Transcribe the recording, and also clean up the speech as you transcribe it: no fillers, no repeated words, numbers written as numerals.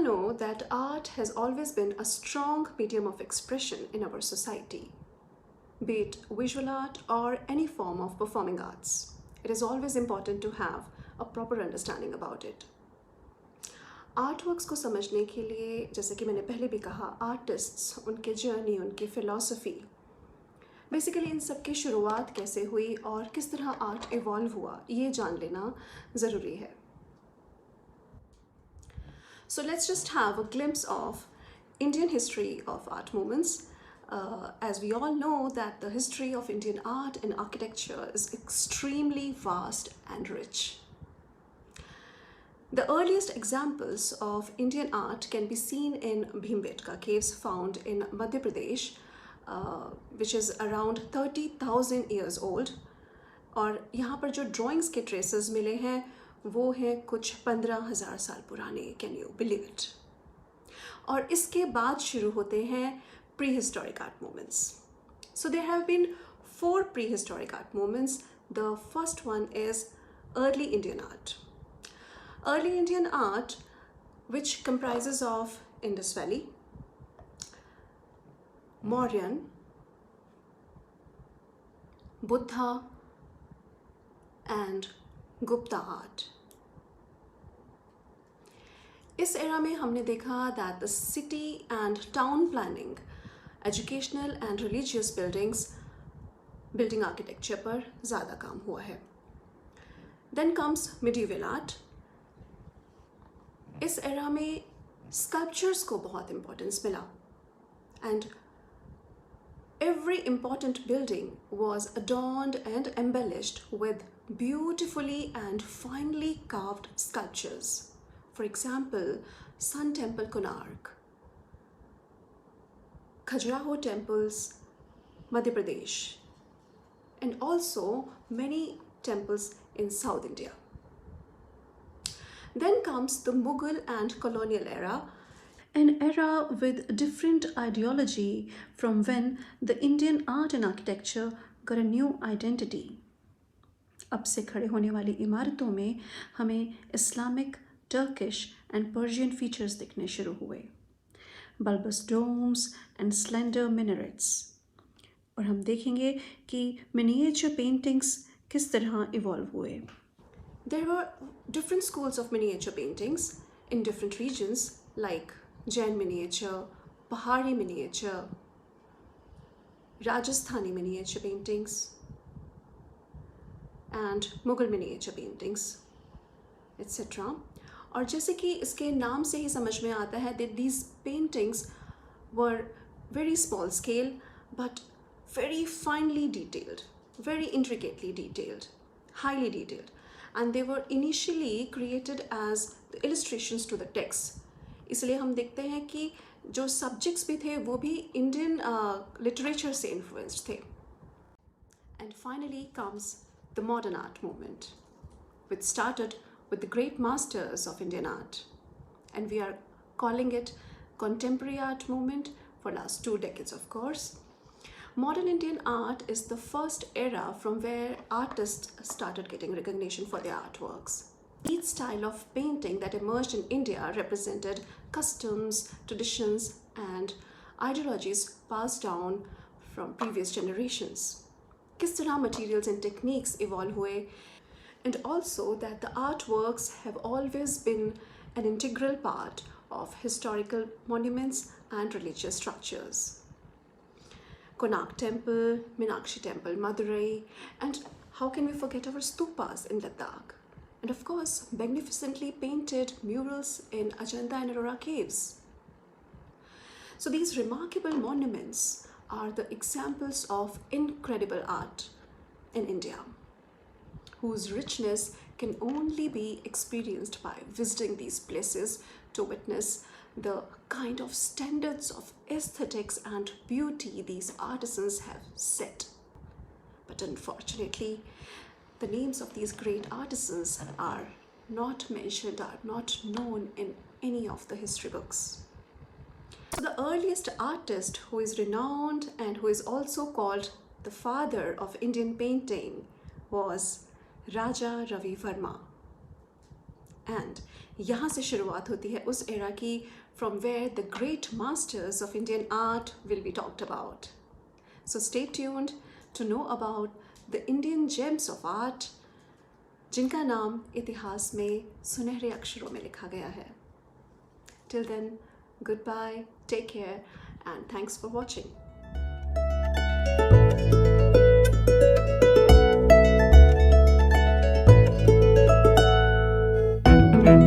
all know that art has always been a strong medium of expression in our society, be it visual art or any form of performing arts. It is always important to have a proper understanding about it. Artworks को समझने के लिए, जैसे कि मैंने पहले भी कहा, आर्टिस्ट्स, उनके जर्नी, उनकी फ़िलॉसफी, बेसिकली इन सब की शुरुआत कैसे हुई और किस तरह आर्ट इवॉल्व हुआ, ये जान लेना ज़रूरी है. So let's just have a glimpse of Indian history of art movements. As we all know that the history of Indian art and architecture is extremely vast and rich. The earliest examples of Indian art can be seen in Bhimbetka caves found in Madhya Pradesh, which is around 30,000 years old. और यहाँ पर जो drawings के traces मिले हैं वो हैं कुछ 15,000 साल पुराने. Can you believe it? और इसके बाद शुरू होते हैं prehistoric art movements. So there have been 4 prehistoric art movements. The first one is early Indian art. Early Indian art, which comprises of Indus Valley, Mauryan, Buddha, and Gupta art. इस era में हमने देखा that the city and town planning, educational and religious buildings, building architecture पर ज़्यादा काम हुआ है. Then comes medieval art. इस एरा में sculptures को बहुत importance मिला and every important building was adorned and embellished with beautifully and finely carved sculptures. For example, Sun Temple, Konark, Khajuraho temples, Madhya Pradesh, and also many temples in South India. Then comes the Mughal and colonial era, an era with different ideology from when the Indian art and architecture got a new identity. अब से खड़े होने वाली इमारतों में हमें Islamic, Turkish and Persian features दिखने शुरू हुए. Bulbous domes and slender minarets. और हम देखेंगे कि miniature paintings किस तरह evolve हुए. There were different schools of miniature paintings in different regions like Jain miniature, Pahari miniature, Rajasthani miniature paintings, and Mughal miniature paintings, etc. और जैसे कि इसके नाम से ही समझ में आता है that these paintings were very small scale but very finely detailed, very intricately detailed, highly detailed. And they were initially created as the illustrations to the text. इसलिए हम देखते हैं कि जो subjects भी थे वो भी Indian literature से influenced थे. And finally comes the modern art movement, which started with the great masters of Indian art. And we are calling it contemporary art movement for last 2 decades, of course. Modern Indian art is the first era from where artists started getting recognition for their artworks. Each style of painting that emerged in India represented customs, traditions, and ideologies passed down from previous generations. किस तरह materials and techniques evolve हुए, and also that the artworks have always been an integral part of historical monuments and religious structures. Konark Temple, Meenakshi Temple, Madurai, and how can we forget our stupas in Ladakh? And of course, magnificently painted murals in Ajanta and Ellora caves. So these remarkable monuments are the examples of incredible art in India, whose richness can only be experienced by visiting these places to witness the kind of standards of aesthetics and beauty these artisans have set. But unfortunately, the names of these great artisans are not mentioned, are not known in any of the history books. So the earliest artist who is renowned and who is also called the father of Indian painting was Raja Ravi Verma. And यहाँ से शुरुआत होती है उस era की from where the great masters of Indian art will be talked about. So stay tuned to know about the Indian gems of art जिनका नाम इतिहास में सुनहरे अक्षरों में लिखा गया है. Till then, goodbye, take care, and thanks for watching.